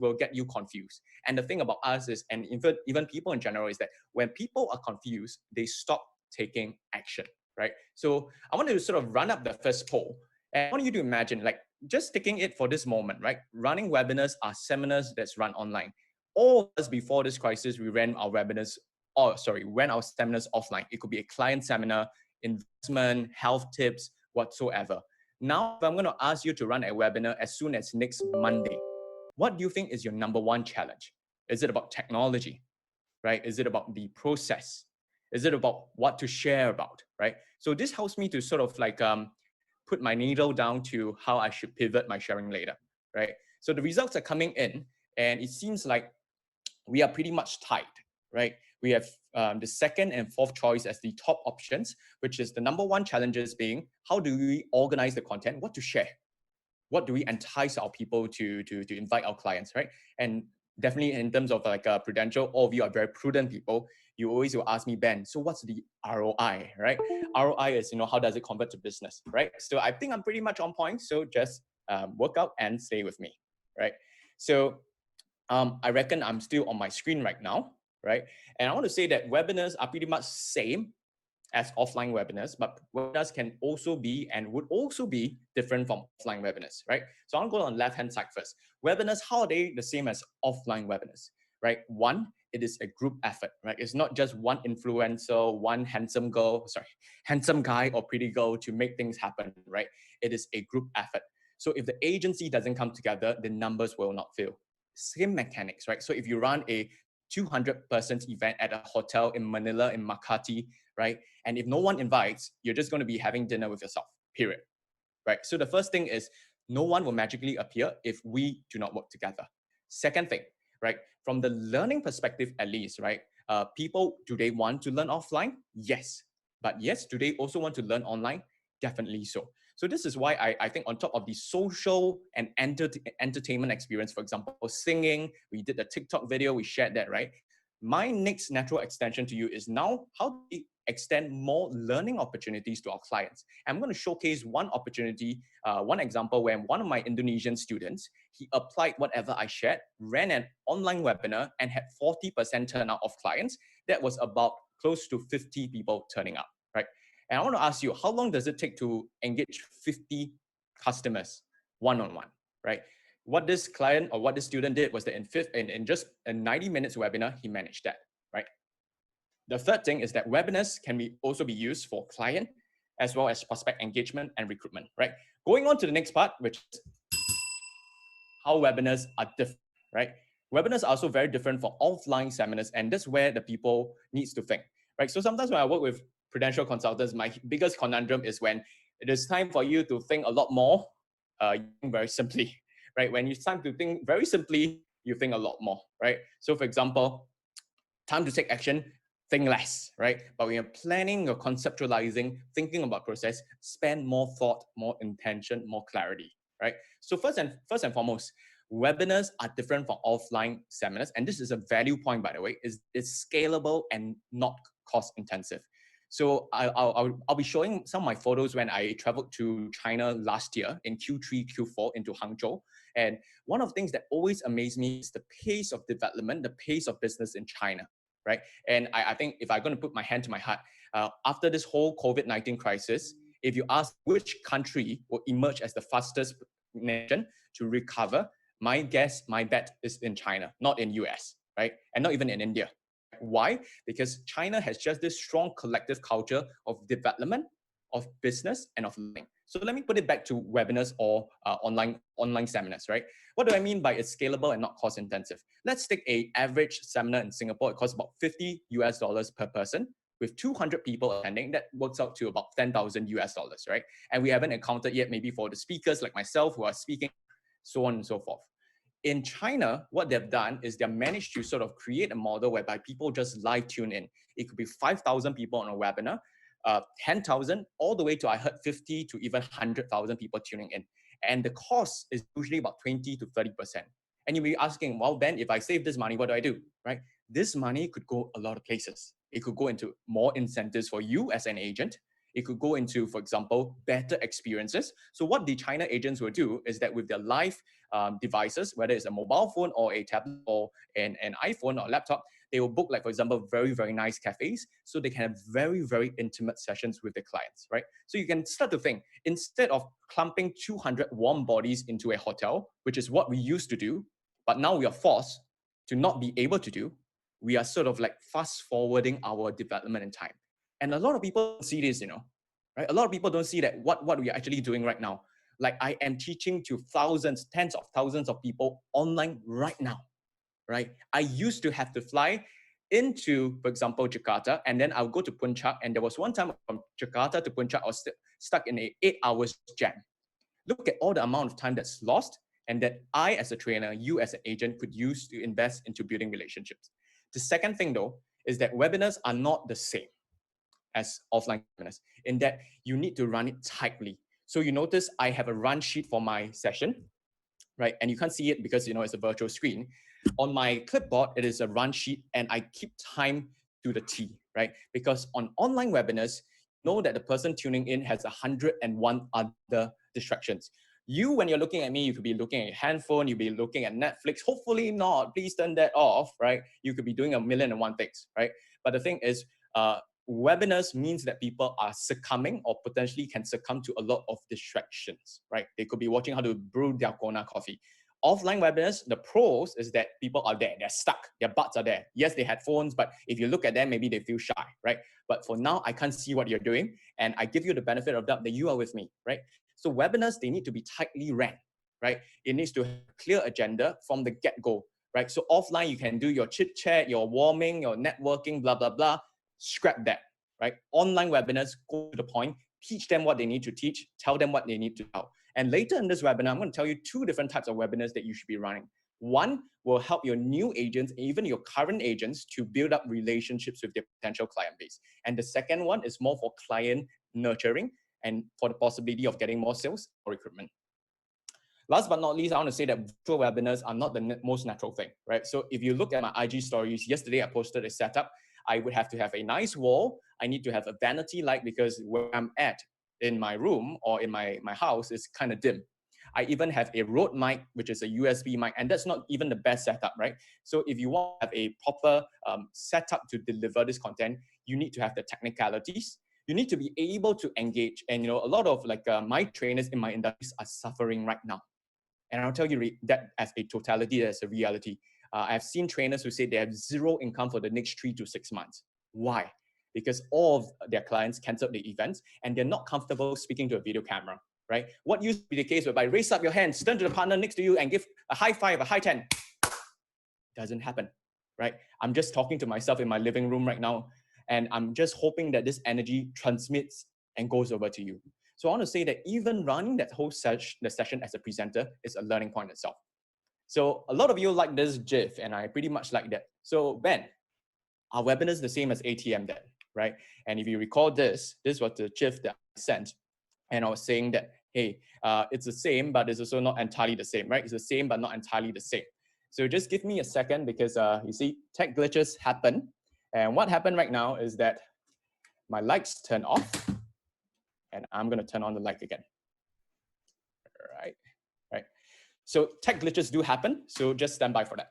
will get you confused. And the thing about us is, and even people in general, is that when people are confused, they stop taking action, right? So I want to sort of run up the first poll. And I want you to imagine, like, just taking it for this moment, right? Running webinars are seminars that's run online. All of us before this crisis, we ran our seminars offline. It could be a client seminar, investment, health tips, whatsoever. Now, if I'm going to ask you to run a webinar as soon as next Monday, what do you think is your number one challenge? Is it about technology, right? Is it about the process? Is it about what to share about, right? So this helps me to sort of like put my needle down to how I should pivot my sharing later, right? So the results are coming in, and it seems like we are pretty much tied, right? We have the second and fourth choice as the top options, which is the number one challenges being, how do we organize the content, what to share? What do we entice our people to invite our clients, right? And definitely in terms of like Prudential, all of you are very prudent people. You always will ask me, Ben, so what's the ROI, right? ROI is, how does it convert to business, right? So I think I'm pretty much on point. So just work out and stay with me, right? So I reckon I'm still on my screen right now, right? And I want to say that webinars are pretty much same as offline webinars, but webinars can also be and would also be different from offline webinars, right? So I'll go on the left-hand side first. Webinars, how are they the same as offline webinars, right? One, it is a group effort, right? It's not just one influencer, one handsome guy or pretty girl to make things happen, right? It is a group effort. So if the agency doesn't come together, the numbers will not fill. Same mechanics, right? So if you run a 200-person event at a hotel in Manila, in Makati, right? And if no one invites, you're just going to be having dinner with yourself, period, right? So the first thing is, no one will magically appear if we do not work together. Second thing, right? From the learning perspective, at least, right? People, do they want to learn offline? Yes. But yes, do they also want to learn online? Definitely so. So this is why I think on top of the social and entertainment experience, for example, singing, we did a TikTok video, we shared that, right? My next natural extension to you is now, how do we extend more learning opportunities to our clients? I'm going to showcase one opportunity, one example where one of my Indonesian students, he applied whatever I shared, ran an online webinar and had 40% turnout of clients. That was about close to 50 people turning up, right? And I want to ask you, how long does it take to engage 50 customers one-on-one, right? What this client or what this student did was that in just a 90 minutes webinar, he managed that, right? The third thing is that webinars can also be used for client as well as prospect engagement and recruitment, right? Going on to the next part, which is how webinars are different, right? Webinars are also very different from offline seminars, and that's where the people needs to think, right? So sometimes when I work with Prudential consultants, my biggest conundrum is when it is time for you to think a lot more, very simply, right? When it's time to think very simply, you think a lot more, right? So for example, time to take action, think less, right? But when you're planning or conceptualizing, thinking about process, spend more thought, more intention, more clarity, right? So first and foremost, webinars are different from offline seminars. And this is a value point, by the way, is it's scalable and not cost intensive. So I'll be showing some of my photos when I traveled to China last year in Q3, Q4 into Hangzhou. And one of the things that always amazed me is the pace of development, the pace of business in China, right? And I think if I'm going to put my hand to my heart, after this whole COVID-19 crisis, if you ask which country will emerge as the fastest nation to recover, my bet is in China, not in US, right? And not even in India. Why? Because China has just this strong collective culture of development, of business, and of learning. So let me put it back to webinars or online seminars, right? What do I mean by it's scalable and not cost intensive? Let's take an average seminar in Singapore. It costs about $50 per person. With 200 people attending, that works out to about $10,000, right? And we haven't accounted yet maybe for the speakers like myself who are speaking, so on and so forth. In China, what they've done is they've managed to sort of create a model whereby people just live tune in. It could be 5,000 people on a webinar, 10,000, all the way to, I heard, 50 to even 100,000 people tuning in. And the cost is usually about 20 to 30%. And you'll be asking, well, Ben, if I save this money, what do I do, right? This money could go a lot of places. It could go into more incentives for you as an agent. It could go into, for example, better experiences. So what the China agents will do is that with their live devices, whether it's a mobile phone or a tablet or an iPhone or laptop, they will book, like, for example, very, very nice cafes, so they can have very, very intimate sessions with the clients, right? So you can start to think, instead of clumping 200 warm bodies into a hotel, which is what we used to do, but now we are forced to not be able to do, we are sort of like fast forwarding our development in time. And a lot of people don't see this, right? A lot of people don't see that what we are actually doing right now. Like, I am teaching to thousands, tens of thousands of people online right now, right? I used to have to fly into, for example, Jakarta, and then I'll go to Puncak. And there was one time from Jakarta to Puncak, I was stuck in a 8 hour jam. Look at all the amount of time that's lost, and that I, as a trainer, you as an agent, could use to invest into building relationships. The second thing, though, is that webinars are not the same as offline webinars, in that you need to run it tightly. So you notice I have a run sheet for my session, right? And you can't see it because, it's a virtual screen. On my clipboard, it is a run sheet, and I keep time to the T, right? Because on online webinars, know that the person tuning in has 101 other distractions. You, when you're looking at me, you could be looking at your handphone, you'll be looking at Netflix. Hopefully not. Please turn that off, right? You could be doing 1,000,001 things, right? But the thing is, webinars means that people are succumbing, or potentially can succumb to, a lot of distractions, right? They could be watching how to brew dalgona coffee. Offline webinars, the pros is that people are there, they're stuck, their butts are there. Yes, they had phones, but if you look at them, maybe they feel shy, right? But for now, I can't see what you're doing, and I give you the benefit of doubt that you are with me, right? So webinars, they need to be tightly ran, right? It needs to have a clear agenda from the get-go, right? So offline, you can do your chit-chat, your warming, your networking, blah, blah, blah. Scrap that, right? Online webinars, go to the point, teach them what they need to teach, tell them what they need to tell. And later in this webinar, I'm going to tell you 2 different types of webinars that you should be running. One will help your new agents, even your current agents, to build up relationships with their potential client base. And the second one is more for client nurturing and for the possibility of getting more sales or recruitment. Last but not least, I want to say that virtual webinars are not the most natural thing, right? So if you look at my IG stories, yesterday I posted a setup. I would have to have a nice wall. I need to have a vanity light, because where I'm at in my room or in my house is kind of dim. I even have a Rode mic, which is a USB mic, and that's not even the best setup, right? So if you want to have a proper setup to deliver this content, you need to have the technicalities. You need to be able to engage. And a lot of my trainers in my industries are suffering right now. And I'll tell you that as a totality, as a reality. I've seen trainers who say they have zero income for the next 3 to 6 months. Why? Because all of their clients canceled the events, and they're not comfortable speaking to a video camera, right? What used to be the case whereby raise up your hands, turn to the partner next to you and give a high five, a high 10. Doesn't happen, right? I'm just talking to myself in my living room right now, and I'm just hoping that this energy transmits and goes over to you. So I want to say that even running that whole session as a presenter is a learning point itself. So a lot of you like this GIF, and I pretty much like that. So Ben, are webinars the same as ATM then, right? And if you recall this was the GIF that I sent. And I was saying that, hey, it's the same, but it's also not entirely the same, right? It's the same, but not entirely the same. So just give me a second, because you see, tech glitches happen. And what happened right now is that my lights turn off, and I'm going to turn on the light again. Right. So tech glitches do happen, so just stand by for that,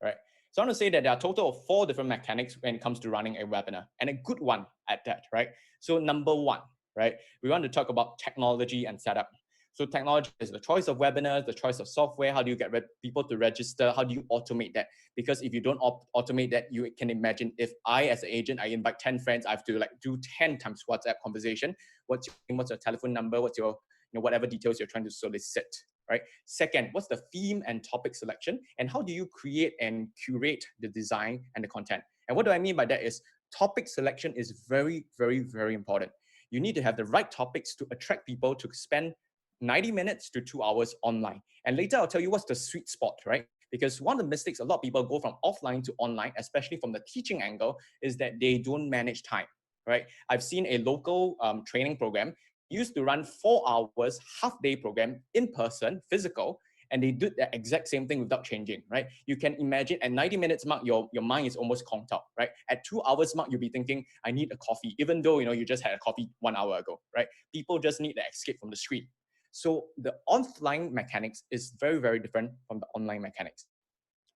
right? So I want to say that there are a total of 4 different mechanics when it comes to running a webinar, and a good one at that, right? So number 1, right, we want to talk about technology and setup. So technology is the choice of webinars, the choice of software. How do you get people to register? How do you automate that? Because if you don't automate that, you can imagine if I, as an agent, I invite 10 friends, I have to do 10 times WhatsApp conversation. What's your name? What's your telephone number? What's your, whatever details you're trying to solicit, right? Second, what's the theme and topic selection? And how do you create and curate the design and the content? And what do I mean by that is topic selection is very, very, very important. You need to have the right topics to attract people to spend 90 minutes to 2 hours online. And later I'll tell you what's the sweet spot, right? Because one of the mistakes a lot of people go from offline to online, especially from the teaching angle, is that they don't manage time, right? I've seen a local training program used to run 4 hours, half-day program in person, physical, and they do the exact same thing without changing, right? You can imagine at 90 minutes mark, your mind is almost conked out, right? At 2 hours mark, you'll be thinking, I need a coffee, even though, you just had a coffee 1 hour ago, right? People just need the escape from the screen. So the offline mechanics is very, very different from the online mechanics.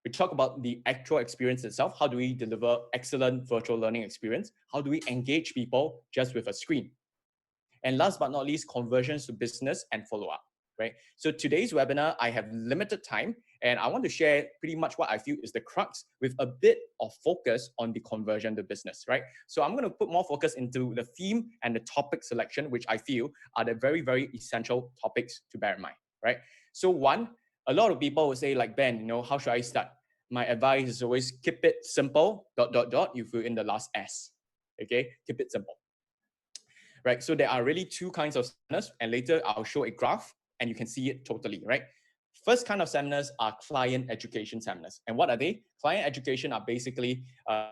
We talk about the actual experience itself. How do we deliver excellent virtual learning experience? How do we engage people just with a screen? And last but not least, conversions to business and follow-up, right? So today's webinar, I have limited time, and I want to share pretty much what I feel is the crux with a bit of focus on the conversion to business, right? So I'm going to put more focus into the theme and the topic selection, which I feel are the very, very essential topics to bear in mind, right? So one, a lot of people will say like, Ben, how should I start? My advice is always keep it simple, ... You fill in the last S, okay? Keep it simple. Right, so there are really two kinds of seminars, and later I'll show a graph and you can see it totally, right? First kind of seminars are client education seminars. And what are they? Client education are basically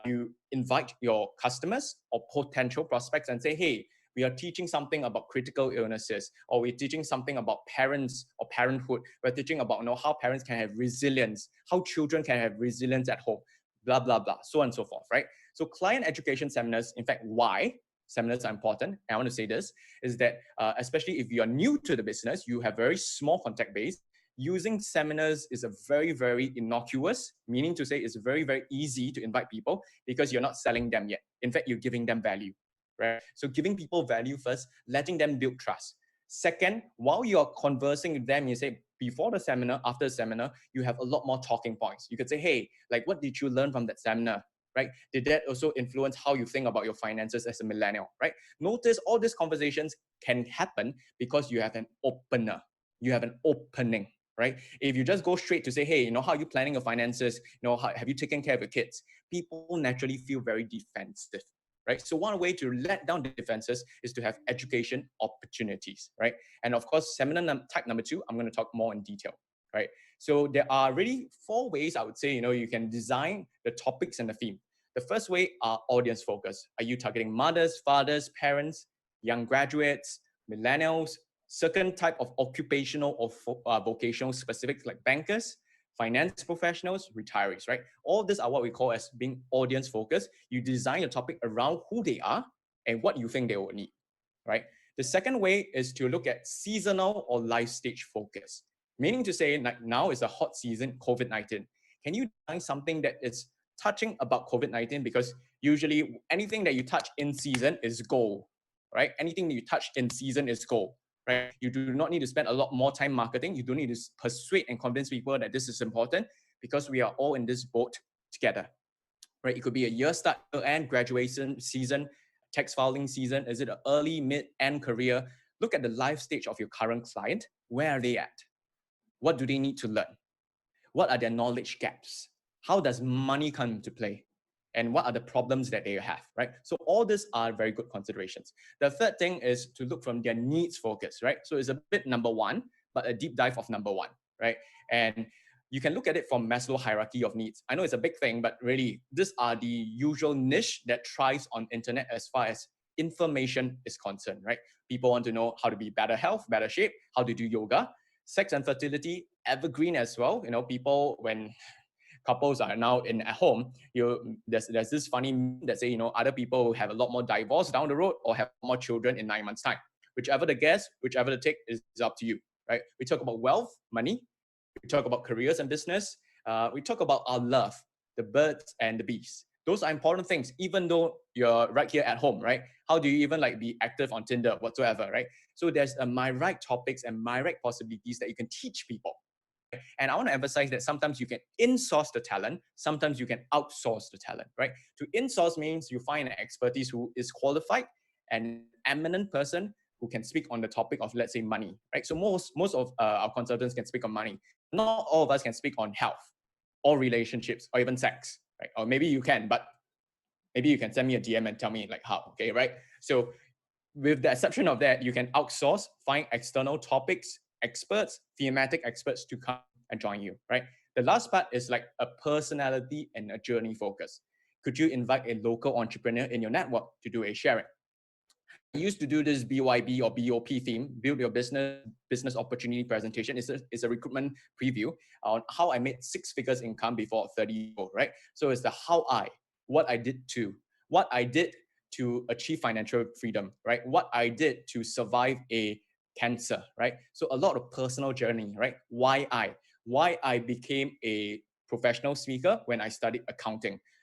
you invite your customers or potential prospects and say, hey, we are teaching something about critical illnesses, or we're teaching something about parents or parenthood. We're teaching about how parents can have resilience, how children can have resilience at home, blah, blah, blah, so on and so forth, right? So client education seminars, in fact, why seminars are important, and I want to say this, is that especially if you are new to the business, you have very small contact base, using seminars is a very, very innocuous, meaning to say it's very, very easy to invite people because you're not selling them yet. In fact, you're giving them value, right? So giving people value first, letting them build trust. Second, while you're conversing with them, you say, before the seminar, after the seminar, you have a lot more talking points. You could say, hey, like, what did you learn from that seminar? Right? Did that also influence how you think about your finances as a millennial, right? Notice all these conversations can happen because you have an opener, you have an opening, right? If you just go straight to say, hey, how are you planning your finances? Have you taken care of your kids? People naturally feel very defensive, right? So one way to let down the defenses is to have education opportunities, right? And of course, seminar type number 2, I'm going to talk more in detail, right? So there are really 4 ways I would say, you can design the topics and the theme. The first way are audience focus. Are you targeting mothers, fathers, parents, young graduates, millennials, certain type of occupational or vocational specifics like bankers, finance professionals, retirees, right? All these are what we call as being audience focused. You design your topic around who they are and what you think they will need, right? The second way is to look at seasonal or life stage focus, meaning to say like now is a hot season, COVID-19. Can you design something that is touching about COVID-19? Because usually anything that you touch in season is gold, right? Anything that you touch in season is gold, right? You do not need to spend a lot more time marketing. You don't need to persuade and convince people that this is important because we are all in this boat together, right? It could be a year start, year end, graduation season, tax filing season. Is it an early, mid, end career? Look at the life stage of your current client. Where are they at? What do they need to learn? What are their knowledge gaps? How does money come into play? And what are the problems that they have, right? So all these are very good considerations. The third thing is to look from their needs focus, right? So it's a bit number 1, but a deep dive of number 1, right? And you can look at it from Maslow hierarchy of needs. I know it's a big thing, but really, these are the usual niche that thrives on internet as far as information is concerned, right? People want to know how to be better health, better shape, how to do yoga. Sex and fertility, evergreen as well. People, when couples are now at home, there's this funny meme that say, other people will have a lot more divorce down the road or have more children in 9 months' time. Whichever the guess, whichever the take is up to you, right? We talk about wealth, money. We talk about careers and business. We talk about our love, the birds and the bees. Those are important things, even though you're right here at home, right? How do you even be active on Tinder whatsoever, right? So there's my right topics and my right possibilities that you can teach people. And I want to emphasize that sometimes you can in-source the talent, sometimes you can outsource the talent, right? To in-source means you find an expertise who is qualified and eminent person who can speak on the topic of, let's say, money, right? So most of our consultants can speak on money. Not all of us can speak on health or relationships or even sex, right? Or maybe you can, but maybe you can send me a DM and tell me how, okay, right? So with the exception of that, you can outsource, find external topics, experts, thematic experts to come and join you, right? The last part is like a personality and a journey focus. Could you invite a local entrepreneur in your network to do a sharing? used to do this BYB or BOP theme, build your business opportunity presentation. It's a recruitment preview on how I made 6 figures income before 30 years old, right? So it's the what I did to achieve financial freedom, right? What I did to survive a cancer, right? So a lot of personal journey, right? Why I became a professional speaker when I studied accounting.